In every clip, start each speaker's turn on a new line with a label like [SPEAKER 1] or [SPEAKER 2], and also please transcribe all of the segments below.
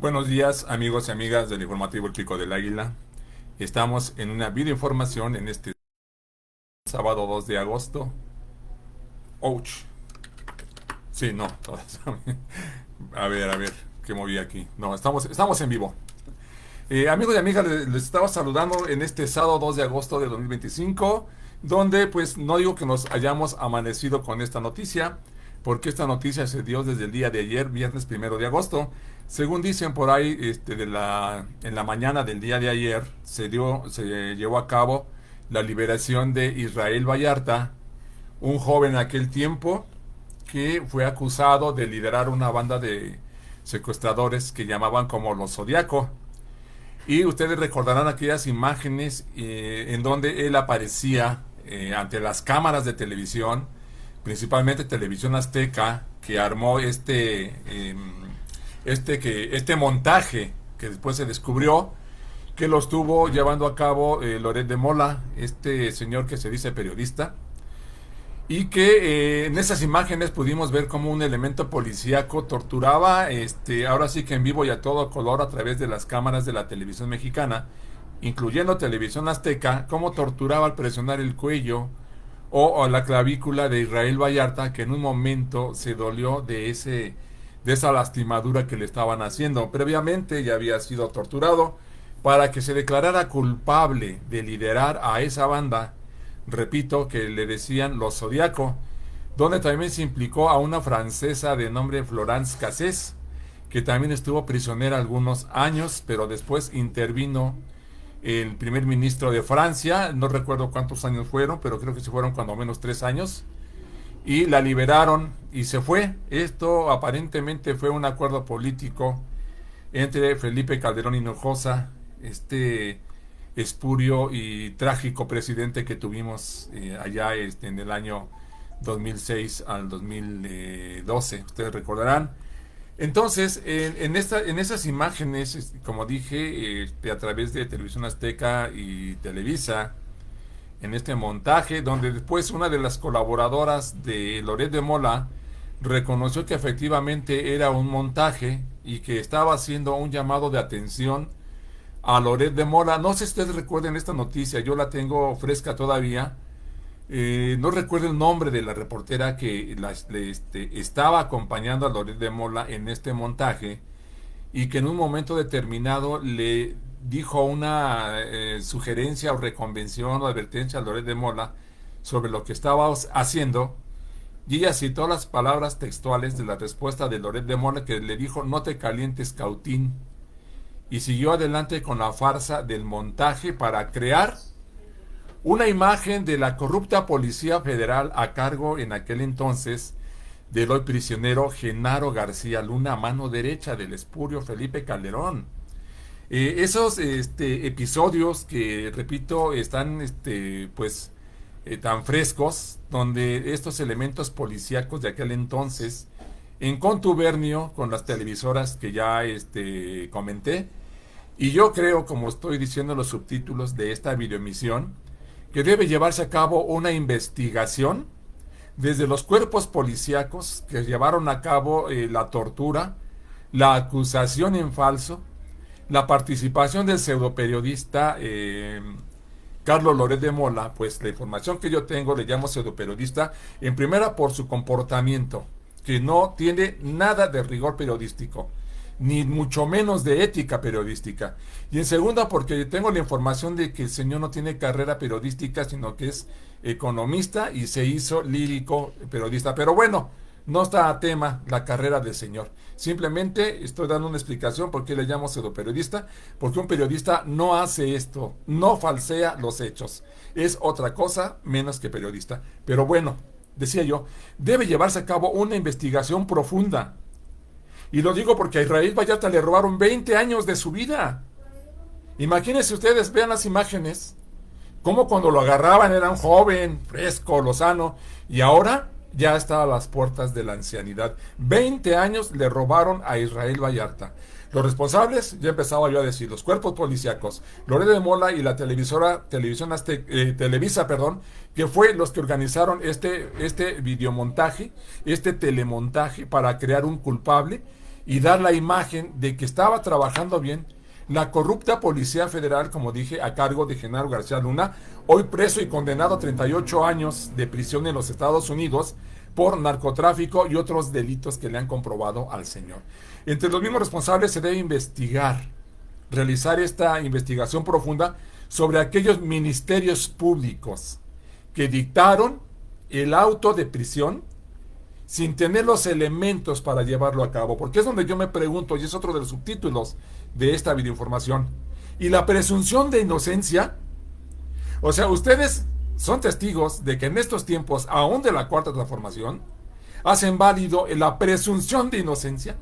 [SPEAKER 1] Buenos días, amigos y amigas del informativo El Pico del Águila. Estamos en una videoinformación en este sábado 2 de agosto. Ouch. Sí, no, todas. A ver, ¿qué moví aquí? No, estamos en vivo. Amigos y amigas, les estaba saludando en este sábado 2 de agosto de 2025, donde pues no digo que nos hayamos amanecido con esta noticia, porque esta noticia se dio desde el día de ayer, viernes 1 de agosto. Según dicen por ahí, en la mañana del día de ayer se llevó a cabo la liberación de Israel Vallarta, un joven en aquel tiempo que fue acusado de liderar una banda de secuestradores que llamaban como los Zodiaco. Y ustedes recordarán aquellas imágenes en donde él aparecía ante las cámaras de televisión, principalmente Televisión Azteca, que armó este montaje que después se descubrió que lo estuvo llevando a cabo Loret de Mola, este señor que se dice periodista, y que en esas imágenes pudimos ver cómo un elemento policíaco torturaba, ahora sí que en vivo y a todo color a través de las cámaras de la televisión mexicana, incluyendo Televisión Azteca, cómo torturaba al presionar el cuello o la clavícula de Israel Vallarta, que en un momento se dolió de esa lastimadura que le estaban haciendo. Previamente ya había sido torturado para que se declarara culpable de liderar a esa banda, repito, que le decían los Zodiaco, donde también se implicó a una francesa de nombre Florence Cassés, que también estuvo prisionera algunos años, pero después intervino el primer ministro de Francia, no recuerdo cuántos años fueron, pero creo que se fueron cuando menos 3 años, y la liberaron y se fue. Esto aparentemente fue un acuerdo político entre Felipe Calderón Hinojosa, este espurio y trágico presidente que tuvimos allá en el año 2006 al 2012, ustedes recordarán. Entonces, en esas imágenes, como dije, a través de Televisión Azteca y Televisa, en este montaje, donde después una de las colaboradoras de Loret de Mola reconoció que efectivamente era un montaje y que estaba haciendo un llamado de atención a Loret de Mola. No sé si ustedes recuerden esta noticia, yo la tengo fresca todavía. No recuerdo el nombre de la reportera que estaba acompañando a Loret de Mola en este montaje y que en un momento determinado le dijo una sugerencia o reconvención o advertencia a Loret de Mola sobre lo que estaba haciendo, y ella citó las palabras textuales de la respuesta de Loret de Mola, que le dijo: no te calientes, Cautín, y siguió adelante con la farsa del montaje para crear una imagen de la corrupta Policía Federal a cargo en aquel entonces del hoy prisionero Genaro García Luna, mano derecha del espurio Felipe Calderón. Esos episodios que, repito, están tan frescos, donde estos elementos policíacos de aquel entonces, en contubernio con las televisoras que ya comenté, y yo creo, como estoy diciendo en los subtítulos de esta videoemisión, que debe llevarse a cabo una investigación desde los cuerpos policíacos que llevaron a cabo la tortura, la acusación en falso, la participación del pseudoperiodista Carlos Loret de Mola. Pues la información que yo tengo le llamo pseudoperiodista, en primera por su comportamiento, que no tiene nada de rigor periodístico, ni mucho menos de ética periodística. Y en segunda, porque tengo la información de que el señor no tiene carrera periodística, sino que es economista y se hizo lírico periodista. Pero bueno, no está a tema la carrera del señor. Simplemente estoy dando una explicación por qué le llamo pseudoperiodista, porque un periodista no hace esto, no falsea los hechos. Es otra cosa menos que periodista. Pero bueno, decía yo, debe llevarse a cabo una investigación profunda. Y lo digo porque a Israel Vallarta le robaron 20 años de su vida. Imagínense ustedes, vean las imágenes, como cuando lo agarraban era un joven, fresco, lozano, y ahora ya está a las puertas de la ancianidad. 20 años le robaron a Israel Vallarta. Los responsables, ya empezaba yo a decir, los cuerpos policíacos, Loret de Mola y la Televisa, que fue los que organizaron este videomontaje, este telemontaje para crear un culpable y dar la imagen de que estaba trabajando bien la corrupta Policía Federal, como dije, a cargo de Genaro García Luna, hoy preso y condenado a 38 años de prisión en los Estados Unidos por narcotráfico y otros delitos que le han comprobado al señor. Entre los mismos responsables se debe investigar, realizar esta investigación profunda sobre aquellos ministerios públicos que dictaron el auto de prisión sin tener los elementos para llevarlo a cabo, porque es donde yo me pregunto, y es otro de los subtítulos de esta videoinformación, y la presunción de inocencia. O sea, ustedes son testigos de que en estos tiempos, aún de la Cuarta Transformación, hacen válido la presunción de inocencia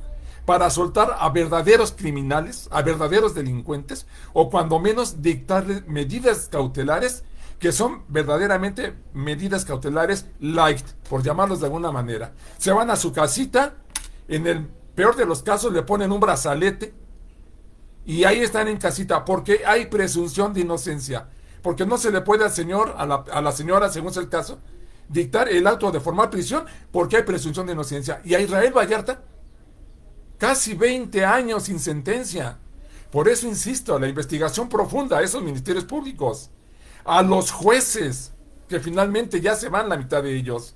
[SPEAKER 1] para soltar a verdaderos criminales, a verdaderos delincuentes, o cuando menos dictarles medidas cautelares que son verdaderamente medidas cautelares light, por llamarlos de alguna manera. Se van a su casita, en el peor de los casos le ponen un brazalete, y ahí están en casita, porque hay presunción de inocencia, porque no se le puede al señor, a la señora, según sea el caso, dictar el auto de formal prisión, porque hay presunción de inocencia. Y a Israel Vallarta, casi 20 años sin sentencia. Por eso insisto, la investigación profunda a esos ministerios públicos, a los jueces, que finalmente ya se van la mitad de ellos,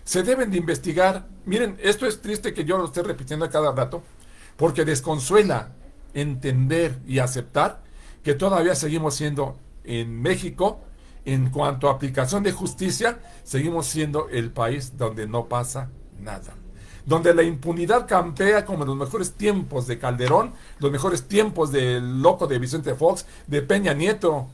[SPEAKER 1] se deben de investigar. Miren, esto es triste que yo lo esté repitiendo a cada rato, porque desconsuela entender y aceptar que todavía seguimos siendo en México, en cuanto a aplicación de justicia, seguimos siendo el país donde no pasa nada, donde la impunidad campea como en los mejores tiempos de Calderón, los mejores tiempos del loco de Vicente Fox, de Peña Nieto,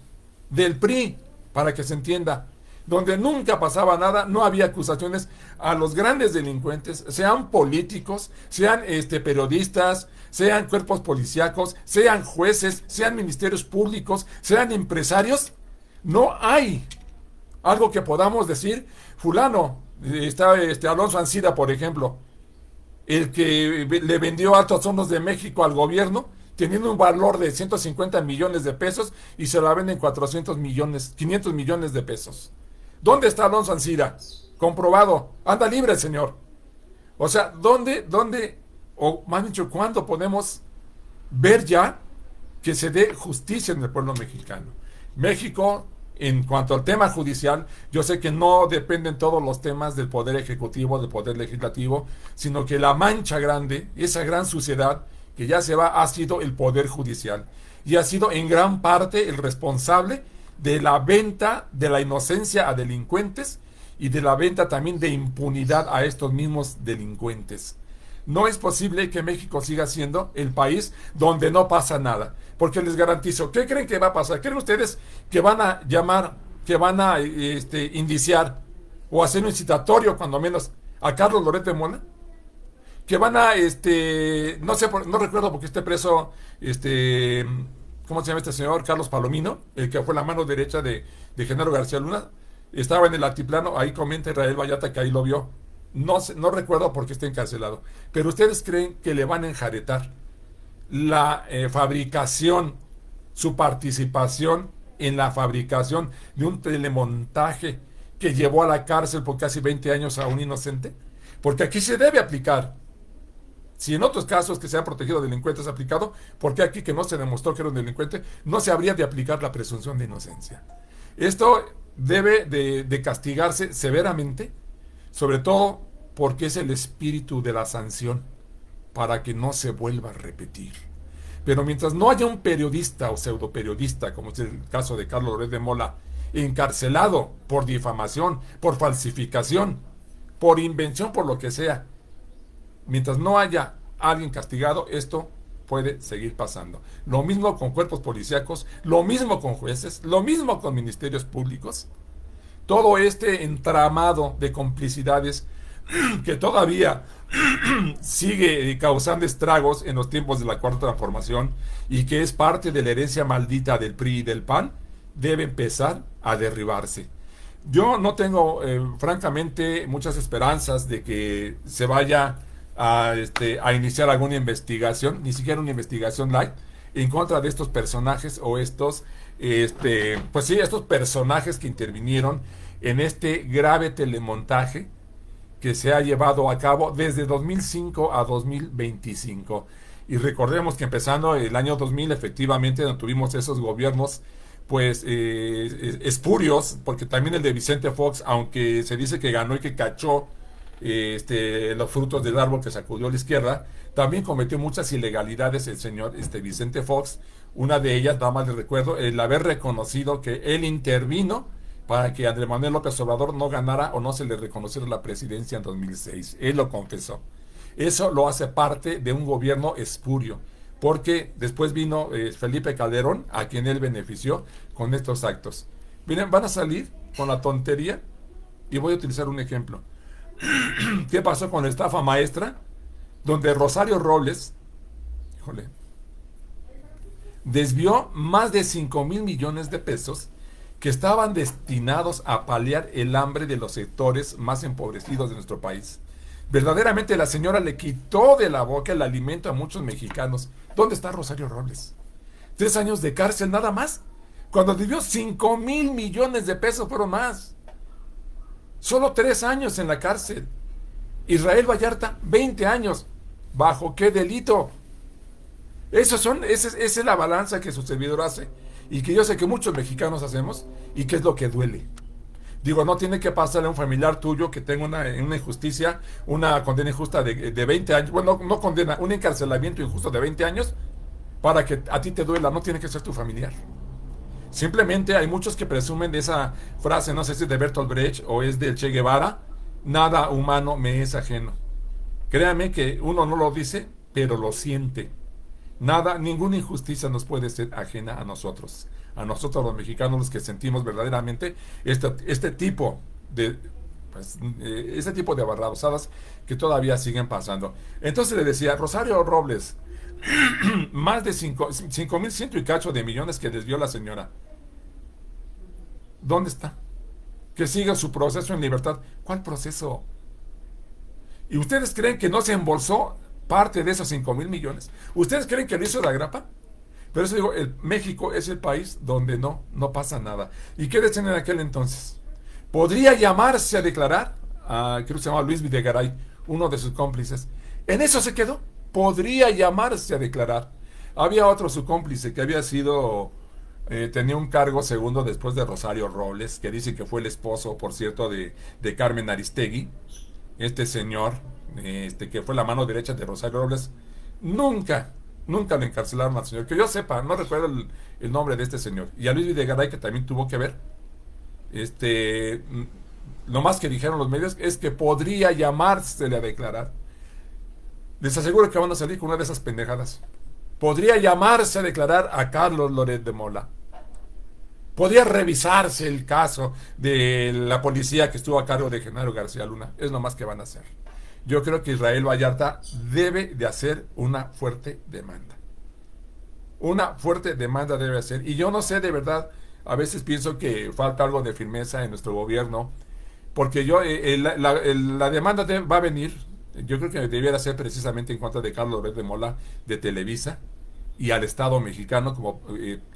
[SPEAKER 1] del PRI, para que se entienda, donde nunca pasaba nada, no había acusaciones a los grandes delincuentes, sean políticos, sean periodistas, sean cuerpos policíacos, sean jueces, sean ministerios públicos, sean empresarios. No hay algo que podamos decir, fulano, está Alonso Ancira, por ejemplo, el que le vendió Altos Hornos de México al gobierno, teniendo un valor de 150 millones de pesos, y se la venden 400 millones, 500 millones de pesos. ¿Dónde está Alonso Ancira? Comprobado. Anda libre el señor. O sea, ¿dónde, o más dicho, cuándo podemos ver ya que se dé justicia en el pueblo mexicano? México, en cuanto al tema judicial, yo sé que no dependen todos los temas del poder ejecutivo, del poder legislativo, sino que la mancha grande, esa gran suciedad que ya se va, ha sido el poder judicial, y ha sido en gran parte el responsable de la venta de la inocencia a delincuentes y de la venta también de impunidad a estos mismos delincuentes. No es posible que México siga siendo el país donde no pasa nada, porque les garantizo, ¿qué creen que va a pasar? ¿Creen ustedes que van a llamar, que van a indiciar o hacer un incitatorio, cuando menos, a Carlos Loret de Mola? Que van a, no sé, no recuerdo porque esté preso, ¿cómo se llama este señor? Carlos Palomino, el que fue la mano derecha de Genaro García Luna, estaba en el altiplano, ahí comenta Israel Vallarta que ahí lo vio. No recuerdo por qué está encarcelado. Pero ustedes creen que le van a enjaretar la fabricación, su participación en la fabricación de un telemontaje que llevó a la cárcel por casi 20 años a un inocente? Porque aquí se debe aplicar. Si en otros casos que se han protegido delincuentes aplicado, ¿por qué aquí, que no se demostró que era un delincuente, no se habría de aplicar la presunción de inocencia? Esto debe de castigarse severamente, sobre todo porque es el espíritu de la sanción, para que no se vuelva a repetir. Pero mientras no haya un periodista o pseudoperiodista, como es el caso de Carlos Loret de Mola, encarcelado por difamación, por falsificación, por invención, por lo que sea, mientras no haya alguien castigado, esto puede seguir pasando. Lo mismo con cuerpos policíacos, lo mismo con jueces, lo mismo con ministerios públicos. Todo este entramado de complicidades que todavía sigue causando estragos en los tiempos de la Cuarta Transformación, y que es parte de la herencia maldita del PRI y del PAN, debe empezar a derribarse. Yo no tengo, francamente, muchas esperanzas de que se vaya a iniciar alguna investigación, ni siquiera una investigación light, en contra de estos personajes o estos personajes que intervinieron en este grave telemontaje que se ha llevado a cabo desde 2005 a 2025. Y recordemos que empezando el año 2000, efectivamente, donde tuvimos esos gobiernos, pues, espurios, porque también el de Vicente Fox, aunque se dice que ganó y que cachó los frutos del árbol que sacudió a la izquierda, también cometió muchas ilegalidades el señor Vicente Fox. Una de ellas, nada más le recuerdo, el haber reconocido que él intervino para que Andrés Manuel López Obrador no ganara o no se le reconociera la presidencia en 2006. Él lo confesó. Eso lo hace parte de un gobierno espurio, porque después vino Felipe Calderón, a quien él benefició con estos actos. Miren, van a salir con la tontería, y voy a utilizar un ejemplo. ¿Qué pasó con la estafa maestra? Donde Rosario Robles, híjole, desvió más de 5,000 millones de pesos que estaban destinados a paliar el hambre de los sectores más empobrecidos de nuestro país. Verdaderamente la señora le quitó de la boca el alimento a muchos mexicanos. ¿Dónde está Rosario Robles? 3 años de cárcel nada más. Cuando debió 5,000 millones de pesos fueron más. Solo 3 años en la cárcel. Israel Vallarta, 20 años. ¿Bajo qué delito? Esa es la balanza que su servidor hace. Y que yo sé que muchos mexicanos hacemos. Y que es lo que duele. Digo, no tiene que pasarle a un familiar tuyo que tenga una injusticia, una condena injusta de 20 años. Bueno, no condena, un encarcelamiento injusto de 20 años para que a ti te duela. No tiene que ser tu familiar. Simplemente hay muchos que presumen de esa frase, no sé si es de Bertolt Brecht o es del Che Guevara: nada humano me es ajeno. Créame que uno no lo dice, pero lo siente. Ninguna injusticia nos puede ser ajena a nosotros los mexicanos, los que sentimos verdaderamente este tipo de abarrabasadas que todavía siguen pasando. Entonces le decía, Rosario Robles, más de 5,100 y cacho de millones que desvió la señora. ¿Dónde está? Que siga su proceso en libertad. ¿Cuál proceso? ¿Y ustedes creen que no se embolsó parte de esos 5,000 millones? ¿Ustedes creen que lo hizo de agrapa? Pero eso digo, México es el país donde no pasa nada. ¿Y qué decían en aquel entonces? Podría llamarse a declarar, creo que se llama Luis Videgaray, uno de sus cómplices. En eso se quedó. Podría llamarse a declarar. Había otro su cómplice que había sido, tenía un cargo segundo después de Rosario Robles, que dice que fue el esposo, por cierto, de Carmen Aristegui. Este señor, que fue la mano derecha de Rosario Robles, nunca lo encarcelaron al señor. Que yo sepa, no recuerdo el nombre de este señor. Y a Luis Videgaray, que también tuvo que ver. Lo más que dijeron los medios es que podría llamársele a declarar. Les aseguro que van a salir con una de esas pendejadas. Podría llamarse a declarar a Carlos Loret de Mola. Podría revisarse el caso de la policía que estuvo a cargo de Genaro García Luna. Es lo más que van a hacer. Yo creo que Israel Vallarta debe de hacer una fuerte demanda. Una fuerte demanda debe hacer. Y yo no sé, de verdad, a veces pienso que falta algo de firmeza en nuestro gobierno. Porque la demanda va a venir. Yo creo que debiera ser precisamente en contra de Carlos Loret de Mola, de Televisa, y al Estado mexicano,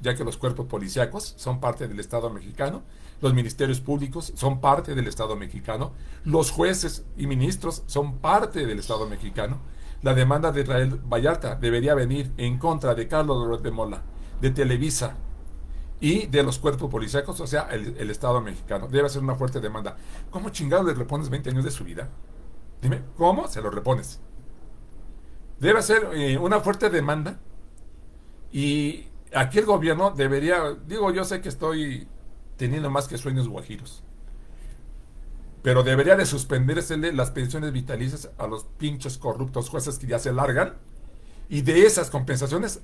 [SPEAKER 1] ya que los cuerpos policíacos son parte del Estado mexicano, los ministerios públicos son parte del Estado mexicano, los jueces y ministros son parte del Estado mexicano. La demanda de Israel Vallarta debería venir en contra de Carlos Loret de Mola, de Televisa y de los cuerpos policíacos, o sea, el Estado mexicano. Debe ser una fuerte demanda. ¿Cómo chingados le repones 20 años de su vida? Dime, ¿cómo se lo repones? Debe ser una fuerte demanda. Y aquí el gobierno debería, digo, yo sé que estoy teniendo más que sueños guajiros, pero debería de suspendérsele las pensiones vitalicias a los pinchos corruptos jueces que ya se largan, y de esas compensaciones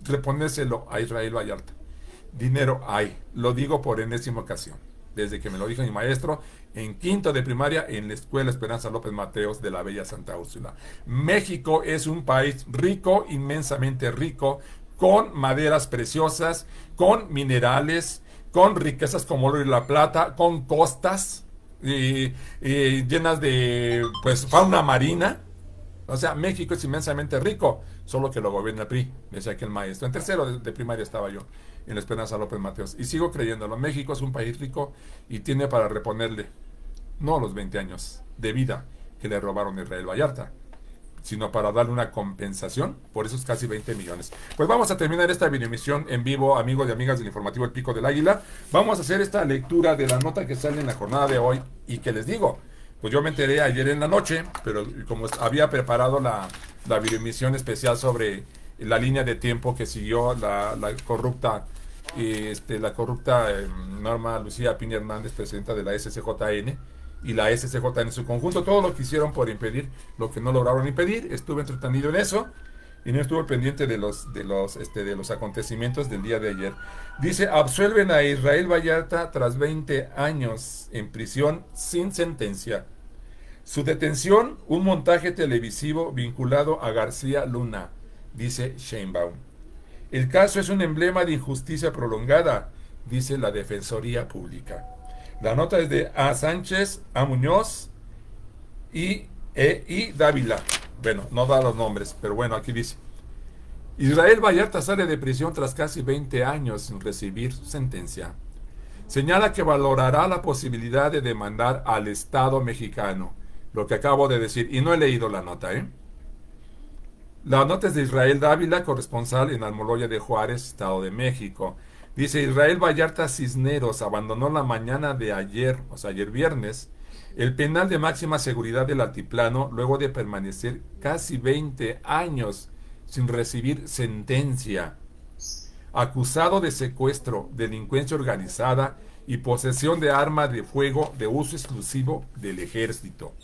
[SPEAKER 1] reponérselo a Israel Vallarta. Dinero hay, lo digo por enésima ocasión, desde que me lo dijo mi maestro en quinto de primaria en la Escuela Esperanza López Mateos de la Bella Santa Úrsula. México es un país rico, inmensamente rico, con maderas preciosas, con minerales, con riquezas como oro y la plata, con costas llenas de fauna marina. O sea, México es inmensamente rico, solo que lo gobierna el PRI, decía aquel maestro. En tercero de primaria estaba yo, en la Esperanza López Mateos, y sigo creyéndolo. México es un país rico y tiene para reponerle, no los 20 años de vida, que le robaron a Israel Vallarta, sino para darle una compensación por esos casi 20 millones. Pues vamos a terminar esta videoemisión en vivo, amigos y amigas del informativo El Pico del Águila. Vamos a hacer esta lectura de la nota que sale en la jornada de hoy y que les digo, pues yo me enteré ayer en la noche, pero como había preparado la videoemisión especial sobre la línea de tiempo que siguió la corrupta Norma Lucía Piña Hernández, presidenta de la SCJN, y la SCJ en su conjunto, todo lo que hicieron por impedir lo que no lograron impedir. Estuve entretenido en eso y no estuve pendiente de los acontecimientos del día de ayer. Dice: absuelven a Israel Vallarta tras 20 años en prisión sin sentencia. Su detención, un montaje televisivo vinculado a García Luna, dice Sheinbaum. El caso es un emblema de injusticia prolongada, dice la Defensoría Pública. La nota es de A. Sánchez, A. Muñoz y Dávila. Bueno, no da los nombres, pero bueno, aquí dice: Israel Vallarta sale de prisión tras casi 20 años sin recibir sentencia. Señala que valorará la posibilidad de demandar al Estado mexicano. Lo que acabo de decir, y no he leído la nota, ¿eh? La nota es de Israel Dávila, corresponsal en Almoloya de Juárez, Estado de México. Dice: Israel Vallarta Cisneros abandonó la mañana de ayer, o sea, ayer viernes, el penal de máxima seguridad del Altiplano luego de permanecer casi 20 años sin recibir sentencia. Acusado de secuestro, delincuencia organizada y posesión de arma de fuego de uso exclusivo del ejército.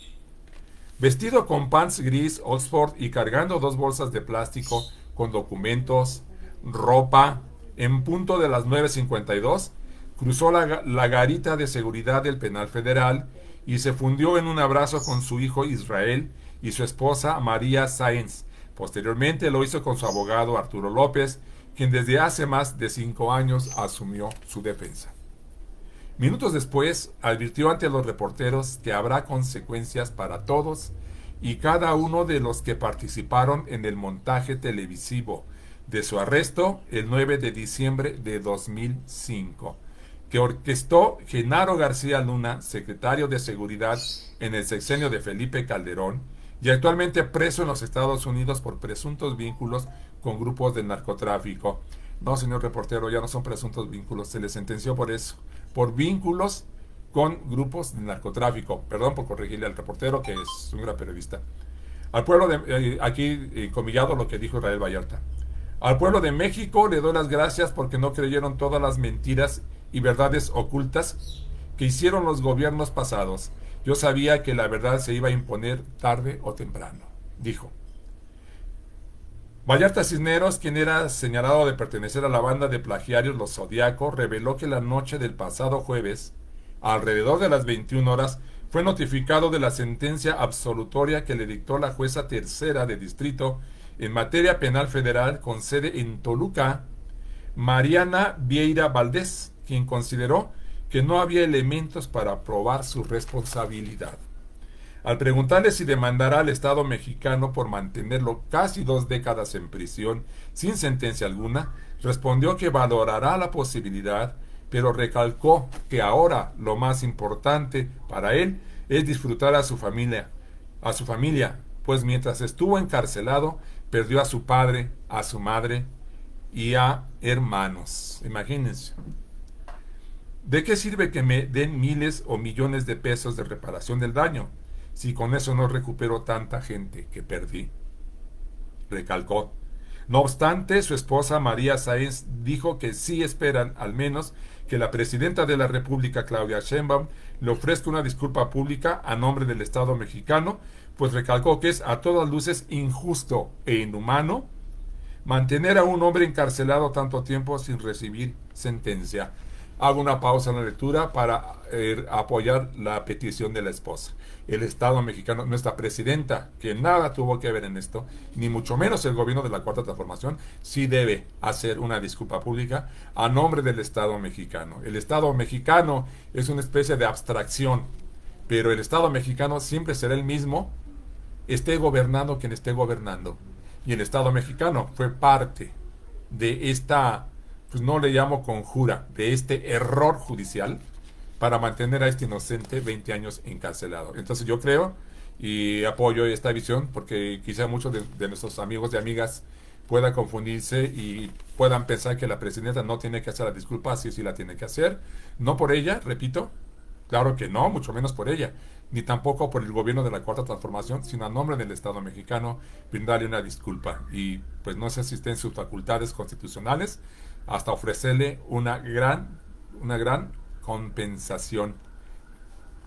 [SPEAKER 1] Vestido con pants gris Oxford y cargando 2 bolsas de plástico con documentos, ropa, en punto de las 9:52, cruzó la garita de seguridad del penal federal y se fundió en un abrazo con su hijo Israel y su esposa María Sáenz. Posteriormente lo hizo con su abogado Arturo López, quien desde hace más de 5 años asumió su defensa. Minutos después, advirtió ante los reporteros que habrá consecuencias para todos y cada uno de los que participaron en el montaje televisivo de su arresto el 9 de diciembre de 2005, que orquestó Genaro García Luna, secretario de Seguridad en el sexenio de Felipe Calderón, y actualmente preso en los Estados Unidos por presuntos vínculos con grupos de narcotráfico. No, señor reportero, ya no son presuntos vínculos, se le sentenció por eso, por vínculos con grupos de narcotráfico. Perdón por corregirle al reportero, que es un gran periodista. Al pueblo de, aquí comillado lo que dijo Israel Vallarta: al pueblo de México le doy las gracias porque no creyeron todas las mentiras y verdades ocultas que hicieron los gobiernos pasados. Yo sabía que la verdad se iba a imponer tarde o temprano, dijo. Vallarta Cisneros, quien era señalado de pertenecer a la banda de plagiarios Los Zodiacos, reveló que la noche del pasado jueves, alrededor de las 21 horas, fue notificado de la sentencia absolutoria que le dictó la jueza tercera de distrito en materia penal federal con sede en Toluca, Mariana Vieira Valdés, quien consideró que no había elementos para probar su responsabilidad. Al preguntarle si demandará al Estado mexicano por mantenerlo casi 2 décadas en prisión sin sentencia alguna, respondió que valorará la posibilidad, pero recalcó que ahora lo más importante para él es disfrutar a su familia, pues mientras estuvo encarcelado perdió a su padre, a su madre y a hermanos. Imagínense. ¿De qué sirve que me den miles o millones de pesos de reparación del daño si con eso no recupero tanta gente que perdí?, recalcó. No obstante, su esposa María Sáenz dijo que sí esperan al menos que la presidenta de la República, Claudia Sheinbaum, le ofrezca una disculpa pública a nombre del Estado mexicano, pues recalcó que es a todas luces injusto e inhumano mantener a un hombre encarcelado tanto tiempo sin recibir sentencia. Hago una pausa en la lectura para apoyar la petición de la esposa. El Estado mexicano, nuestra presidenta, que nada tuvo que ver en esto, ni mucho menos el gobierno de la Cuarta Transformación, sí debe hacer una disculpa pública a nombre del Estado mexicano. El Estado mexicano es una especie de abstracción, pero el Estado mexicano siempre será el mismo, esté gobernando quien esté gobernando. Y el Estado mexicano fue parte de esta, pues no le llamo conjura, de este error judicial para mantener a este inocente 20 años encarcelado. Entonces yo creo y apoyo esta visión porque quizá muchos de nuestros amigos y amigas puedan confundirse y puedan pensar que la presidenta no tiene que hacer la disculpa, sí, sí la tiene que hacer, no por ella, repito, claro que no, mucho menos por ella, ni tampoco por el gobierno de la Cuarta Transformación, sino a nombre del Estado mexicano, brindarle una disculpa. Y pues no sé si está en sus facultades constitucionales hasta ofrecerle una gran compensación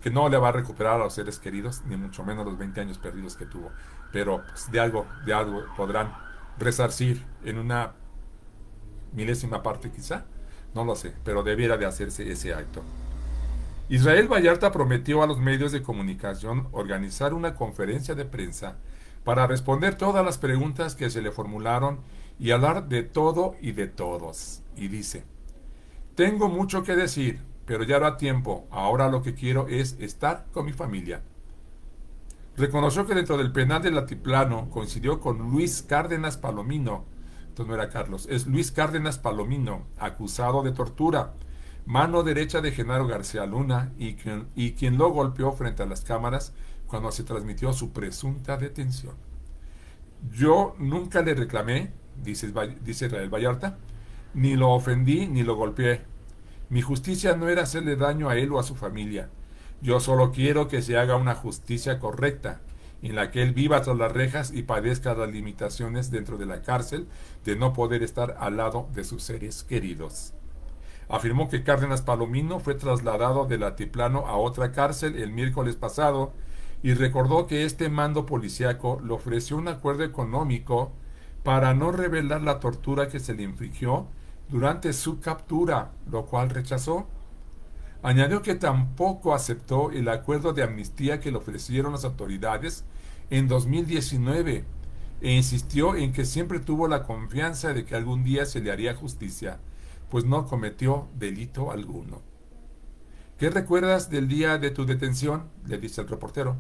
[SPEAKER 1] que no le va a recuperar a los seres queridos, ni mucho menos los 20 años perdidos que tuvo. Pero pues, de algo podrán resarcir en una milésima parte quizá, no lo sé, pero debiera de hacerse ese acto. Israel Vallarta prometió a los medios de comunicación organizar una conferencia de prensa para responder todas las preguntas que se le formularon y hablar de todo y de todos. Y dice, tengo mucho que decir, pero ya no ha tiempo, ahora lo que quiero es estar con mi familia. Reconoció que dentro del penal del Altiplano coincidió con Luis Cárdenas Palomino, entonces no era Carlos, es Luis Cárdenas Palomino, acusado de tortura, mano derecha de Genaro García Luna y quien lo golpeó frente a las cámaras cuando se transmitió su presunta detención. Yo nunca le reclamé, dice Israel Vallarta, ni lo ofendí ni lo golpeé. Mi justicia no era hacerle daño a él o a su familia. Yo solo quiero que se haga una justicia correcta, en la que él viva tras las rejas y padezca las limitaciones dentro de la cárcel de no poder estar al lado de sus seres queridos. Afirmó que Cárdenas Palomino fue trasladado del Altiplano a otra cárcel el miércoles pasado y recordó que este mando policíaco le ofreció un acuerdo económico para no revelar la tortura que se le infligió durante su captura, lo cual rechazó. Añadió que tampoco aceptó el acuerdo de amnistía que le ofrecieron las autoridades en 2019 e insistió en que siempre tuvo la confianza de que algún día se le haría justicia, pues no cometió delito alguno. ¿Qué recuerdas del día de tu detención?, le dice el reportero.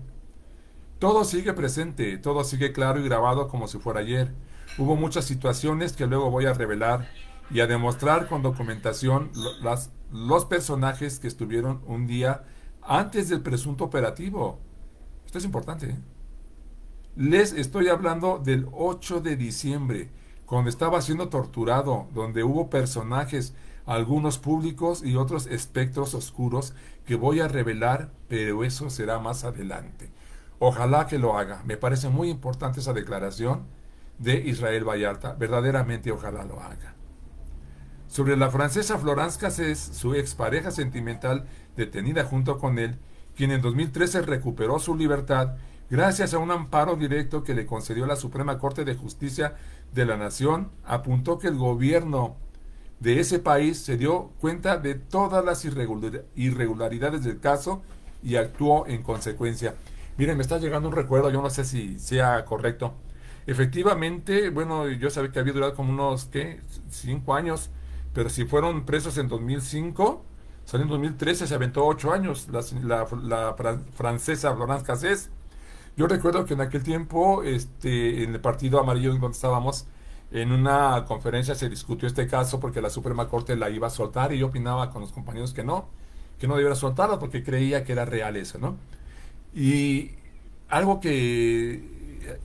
[SPEAKER 1] Todo sigue presente, todo sigue claro y grabado como si fuera ayer. Hubo muchas situaciones que luego voy a revelar y a demostrar con documentación los personajes que estuvieron un día antes del presunto operativo. Esto es importante, ¿eh? Les estoy hablando del 8 de diciembre, cuando estaba siendo torturado, donde hubo personajes, algunos públicos y otros espectros oscuros que voy a revelar, pero eso será más adelante. Ojalá que lo haga. Me parece muy importante esa declaración de Israel Vallarta. Verdaderamente ojalá lo haga. Sobre la francesa Florence Cassés, su expareja sentimental detenida junto con él, quien en 2013 recuperó su libertad gracias a un amparo directo que le concedió la Suprema Corte de Justicia de la Nación, apuntó que el gobierno de ese país se dio cuenta de todas las irregularidades del caso y actuó en consecuencia. Miren, me está llegando un recuerdo, yo no sé si sea correcto. Efectivamente, bueno, yo sabía que había durado como unos, ¿qué? 5 años, pero si fueron presos en 2005, salió en 2013, se aventó 8 años la francesa Florence Cassés. Yo recuerdo que en aquel tiempo, en el Partido Amarillo en donde estábamos, en una conferencia se discutió este caso porque la Suprema Corte la iba a soltar y yo opinaba con los compañeros que no debiera soltarla porque creía que era real eso, ¿no? Y algo que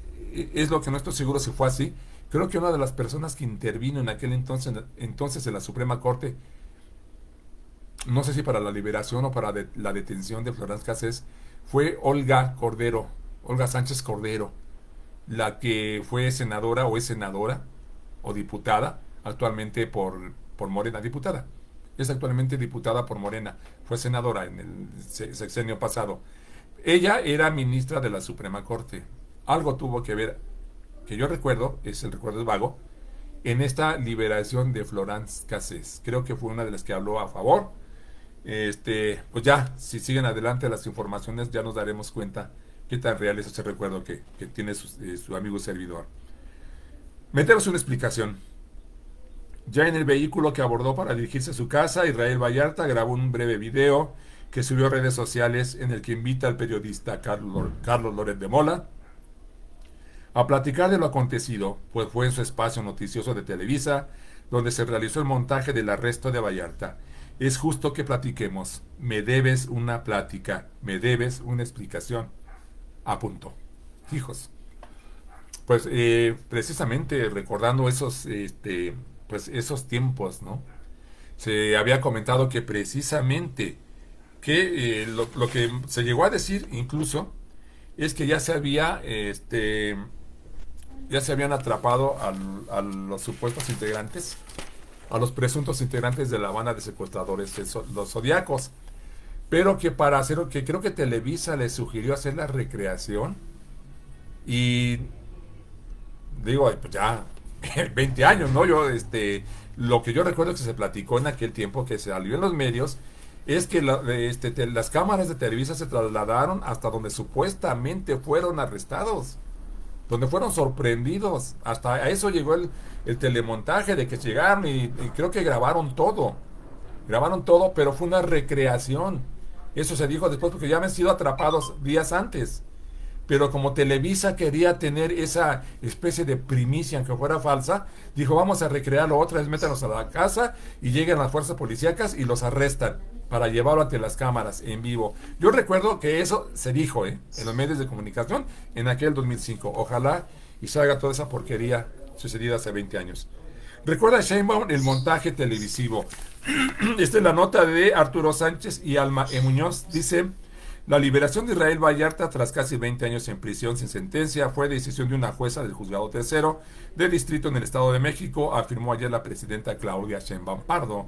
[SPEAKER 1] es lo que no estoy seguro si fue así, creo que una de las personas que intervino en aquel entonces en la Suprema Corte, no sé si para la liberación o para la detención de Florence Cassés, fue Olga Sánchez Cordero, la que fue senadora o es senadora o diputada actualmente por Morena, diputada. Es actualmente diputada por Morena, fue senadora en el sexenio pasado. Ella era ministra de la Suprema Corte. Algo tuvo que ver, que yo recuerdo, el recuerdo es vago, en esta liberación de Florence Cassés. Creo que fue una de las que habló a favor. Pues ya, si siguen adelante las informaciones, ya nos daremos cuenta qué tan real es ese recuerdo que tiene su amigo servidor. Metemos una explicación. Ya en el vehículo que abordó para dirigirse a su casa, Israel Vallarta grabó un breve video que subió a redes sociales en el que invita al periodista Carlos Loret de Mola a platicar de lo acontecido, pues fue en su espacio noticioso de Televisa donde se realizó el montaje del arresto de Vallarta. Es justo que platiquemos. Me debes una plática, me debes una explicación. apuntó. Hijos. Pues precisamente recordando pues esos tiempos, ¿no? Se había comentado que precisamente que lo que se llegó a decir incluso es que ya se habían atrapado a los supuestos integrantes, a los presuntos integrantes de la banda de secuestradores, los Zodiacos, pero que para hacer, que creo que Televisa les sugirió hacer la recreación y digo, pues ya 20 años, ¿no? Lo que yo recuerdo que se platicó en aquel tiempo, que se salió en los medios, es que las cámaras de Televisa se trasladaron hasta donde supuestamente fueron arrestados, donde fueron sorprendidos. Hasta a eso llegó el telemontaje de que llegaron y creo que grabaron todo. Grabaron todo, pero fue una recreación. Eso se dijo después porque ya habían sido atrapados días antes. Pero como Televisa quería tener esa especie de primicia, aunque fuera falsa, dijo, vamos a recrearlo otra vez, métanos a la casa y llegan las fuerzas policíacas y los arrestan para llevarlo ante las cámaras en vivo. Yo recuerdo que eso se dijo en los medios de comunicación en aquel 2005. Ojalá y salga toda esa porquería sucedida hace 20 años. Recuerda Sheinbaum el montaje televisivo. Esta es la nota de Arturo Sánchez y Alma Muñoz. Dice... La liberación de Israel Vallarta tras casi 20 años en prisión sin sentencia fue decisión de una jueza del Juzgado Tercero de Distrito en el Estado de México, afirmó ayer la presidenta Claudia Sheinbaum Pardo.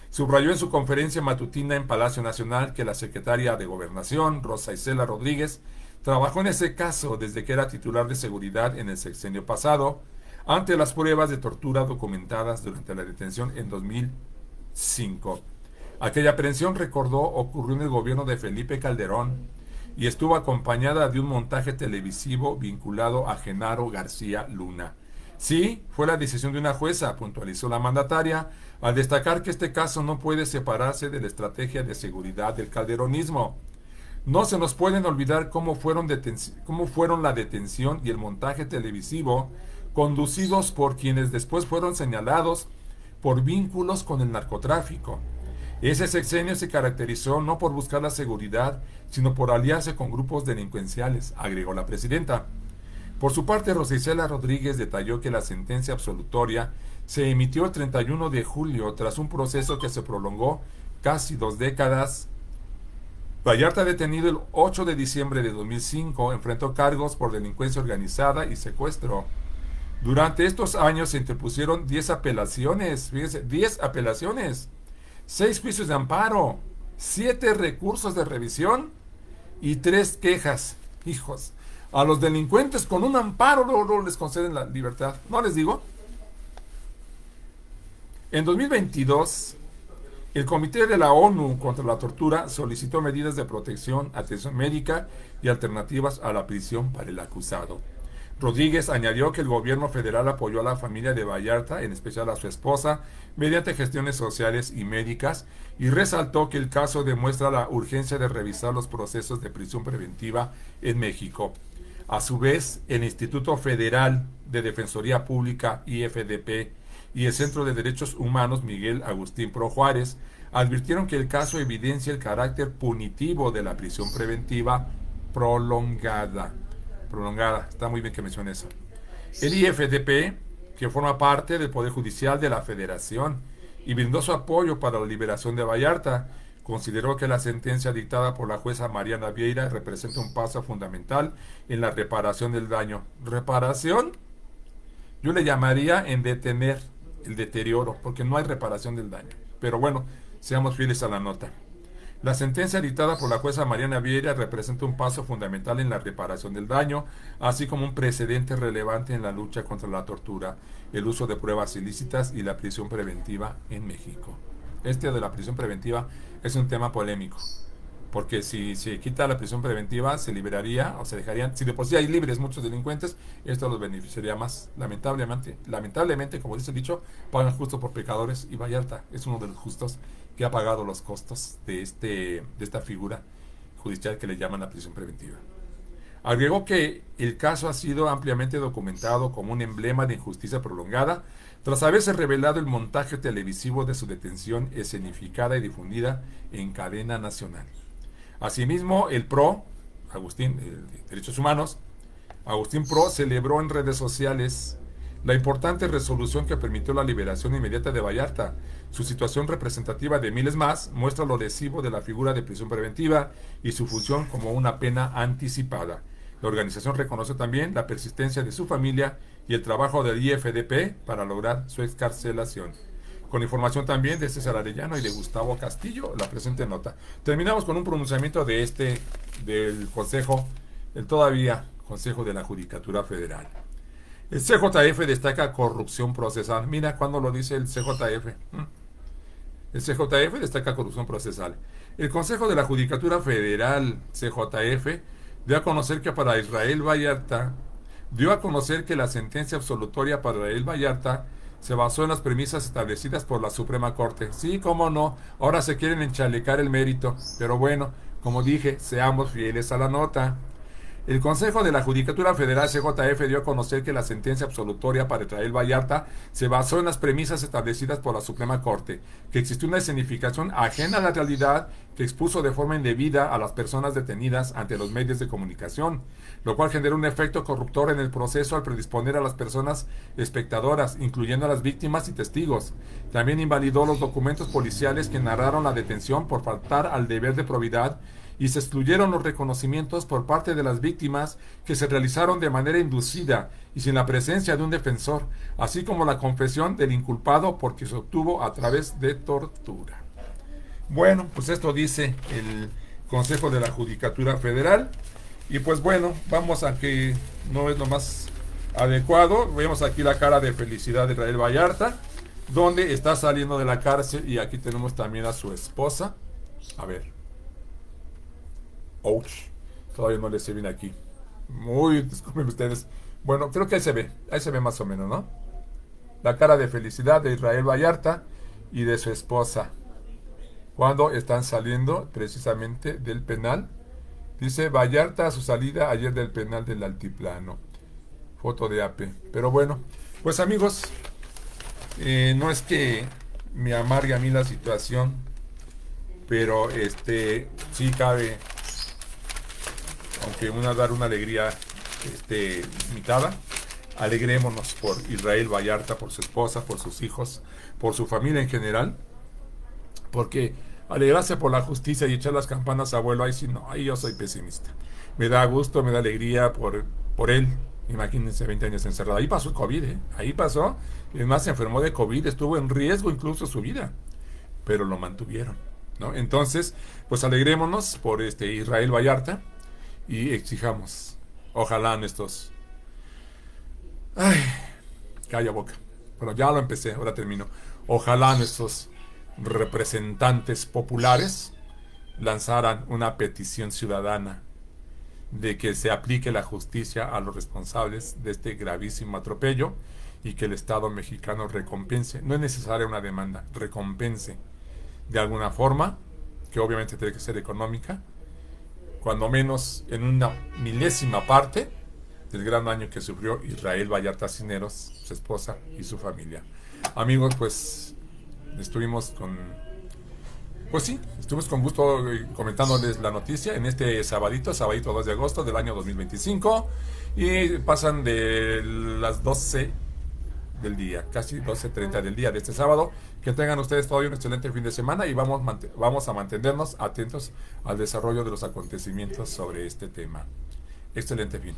[SPEAKER 1] Subrayó en su conferencia matutina en Palacio Nacional que la secretaria de Gobernación, Rosa Isela Rodríguez, trabajó en ese caso desde que era titular de seguridad en el sexenio pasado, ante las pruebas de tortura documentadas durante la detención en 2005. Aquella aprehensión, recordó, ocurrió en el gobierno de Felipe Calderón y estuvo acompañada de un montaje televisivo vinculado a Genaro García Luna. Sí, fue la decisión de una jueza, puntualizó la mandataria, al destacar que este caso no puede separarse de la estrategia de seguridad del calderonismo. No se nos pueden olvidar cómo fueron la detención y el montaje televisivo conducidos por quienes después fueron señalados por vínculos con el narcotráfico. Ese sexenio se caracterizó no por buscar la seguridad, sino por aliarse con grupos delincuenciales, agregó la presidenta. Por su parte, Rosa Isela Rodríguez detalló que la sentencia absolutoria se emitió el 31 de julio tras un proceso que se prolongó casi 2 décadas. Vallarta, detenido el 8 de diciembre de 2005, enfrentó cargos por delincuencia organizada y secuestro. Durante estos años se interpusieron 10 apelaciones, fíjense, 10 apelaciones. 6 juicios de amparo, 7 recursos de revisión y 3 quejas. Hijos, a los delincuentes con un amparo luego les conceden la libertad. ¿No les digo? En 2022, el Comité de la ONU contra la Tortura solicitó medidas de protección, atención médica y alternativas a la prisión para el acusado. Rodríguez añadió que el gobierno federal apoyó a la familia de Vallarta, en especial a su esposa, mediante gestiones sociales y médicas, y resaltó que el caso demuestra la urgencia de revisar los procesos de prisión preventiva en México. A su vez, el Instituto Federal de Defensoría Pública, IFDP, y el Centro de Derechos Humanos Miguel Agustín Pro Juárez advirtieron que el caso evidencia el carácter punitivo de la prisión preventiva prolongada. Está muy bien que mencione eso. El IFDP, que forma parte del Poder Judicial de la Federación y brindó su apoyo para la liberación de Vallarta, consideró que la sentencia dictada por la jueza Mariana Vieira representa un paso fundamental en la reparación del daño. ¿Reparación? Yo le llamaría en detener el deterioro, porque no hay reparación del daño. Pero bueno, seamos fieles a la nota. La sentencia dictada por la jueza Mariana Vieira representa un paso fundamental en la reparación del daño, así como un precedente relevante en la lucha contra la tortura, el uso de pruebas ilícitas y la prisión preventiva en México. Este de la prisión preventiva es un tema polémico, porque si se quita la prisión preventiva, se liberaría o se dejarían, si de por sí hay libres muchos delincuentes, esto los beneficiaría más. Lamentablemente, como dice el dicho, pagan justo por pecadores, y Vallarta es uno de los justos que ha pagado los costos de esta figura judicial que le llaman la prisión preventiva. Agregó que el caso ha sido ampliamente documentado como un emblema de injusticia prolongada, tras haberse revelado el montaje televisivo de su detención escenificada y difundida en cadena nacional. Asimismo, el PRO Agustín, Derechos Humanos, Agustín Pro, celebró en redes sociales la importante resolución que permitió la liberación inmediata de Vallarta. Su situación representativa de miles más muestra lo lesivo de la figura de prisión preventiva y su función como una pena anticipada. La organización reconoce también la persistencia de su familia y el trabajo del IFDP para lograr su excarcelación. Con información también de César Arellano y de Gustavo Castillo, la presente nota. Terminamos con un pronunciamiento del Consejo, el todavía Consejo de la Judicatura Federal. El CJF destaca corrupción procesal. Mira cuando lo dice el CJF. El CJF destaca corrupción procesal. El Consejo de la Judicatura Federal, CJF, dio a conocer que la sentencia absolutoria para Israel Vallarta se basó en las premisas establecidas por la Suprema Corte. Sí, cómo no, ahora se quieren enchalecar el mérito, pero bueno, como dije, seamos fieles a la nota. El Consejo de la Judicatura Federal, CJF, dio a conocer que la sentencia absolutoria para Israel Vallarta se basó en las premisas establecidas por la Suprema Corte, que existió una escenificación ajena a la realidad que expuso de forma indebida a las personas detenidas ante los medios de comunicación, lo cual generó un efecto corruptor en el proceso al predisponer a las personas espectadoras, incluyendo a las víctimas y testigos. También invalidó los documentos policiales que narraron la detención por faltar al deber de probidad y se excluyeron los reconocimientos por parte de las víctimas que se realizaron de manera inducida y sin la presencia de un defensor, así como la confesión del inculpado porque se obtuvo a través de tortura. Bueno, pues esto dice el Consejo de la Judicatura Federal y pues bueno, vamos a que no es lo más adecuado. Vemos aquí la cara de felicidad de Israel Vallarta, donde está saliendo de la cárcel y aquí tenemos también a su esposa. A ver. Ouch, todavía no les se viene aquí. Muy, disculpen ustedes. Bueno, creo que ahí se ve más o menos, ¿no? La cara de felicidad de Israel Vallarta y de su esposa cuando están saliendo precisamente del penal. Dice Vallarta a su salida ayer del penal del Altiplano. Foto de AP. Pero bueno, pues amigos, no es que me amargue a mí la situación, pero sí cabe, aunque dar una alegría limitada. Alegrémonos por Israel Vallarta, por su esposa, por sus hijos, por su familia en general, porque alegrarse por la justicia y echar las campanas a vuelo, ahí sí no, ahí yo soy pesimista. Me da gusto, me da alegría por él. Imagínense 20 años encerrado. Ahí pasó el COVID, ahí pasó. Es más, se enfermó de COVID, estuvo en riesgo incluso su vida, pero lo mantuvieron, ¿no? Entonces, pues alegrémonos por Israel Vallarta y exijamos, ojalá nuestros... Ay, calla boca. Bueno, ya lo empecé, ahora termino. Ojalá nuestros representantes populares lanzaran una petición ciudadana de que se aplique la justicia a los responsables de este gravísimo atropello y que el Estado mexicano recompense. No es necesaria una demanda, recompense de alguna forma, que obviamente tiene que ser económica, cuando menos en una milésima parte del gran daño que sufrió Israel Vallarta Cisneros, su esposa y su familia. Amigos, pues estuvimos con gusto comentándoles la noticia en este sabadito 2 de agosto del año 2025, y pasan de las 12 del día, casi 12:30 del día de este sábado. Que tengan ustedes todavía un excelente fin de semana y vamos a mantenernos atentos al desarrollo de los acontecimientos sobre este tema. Excelente fin.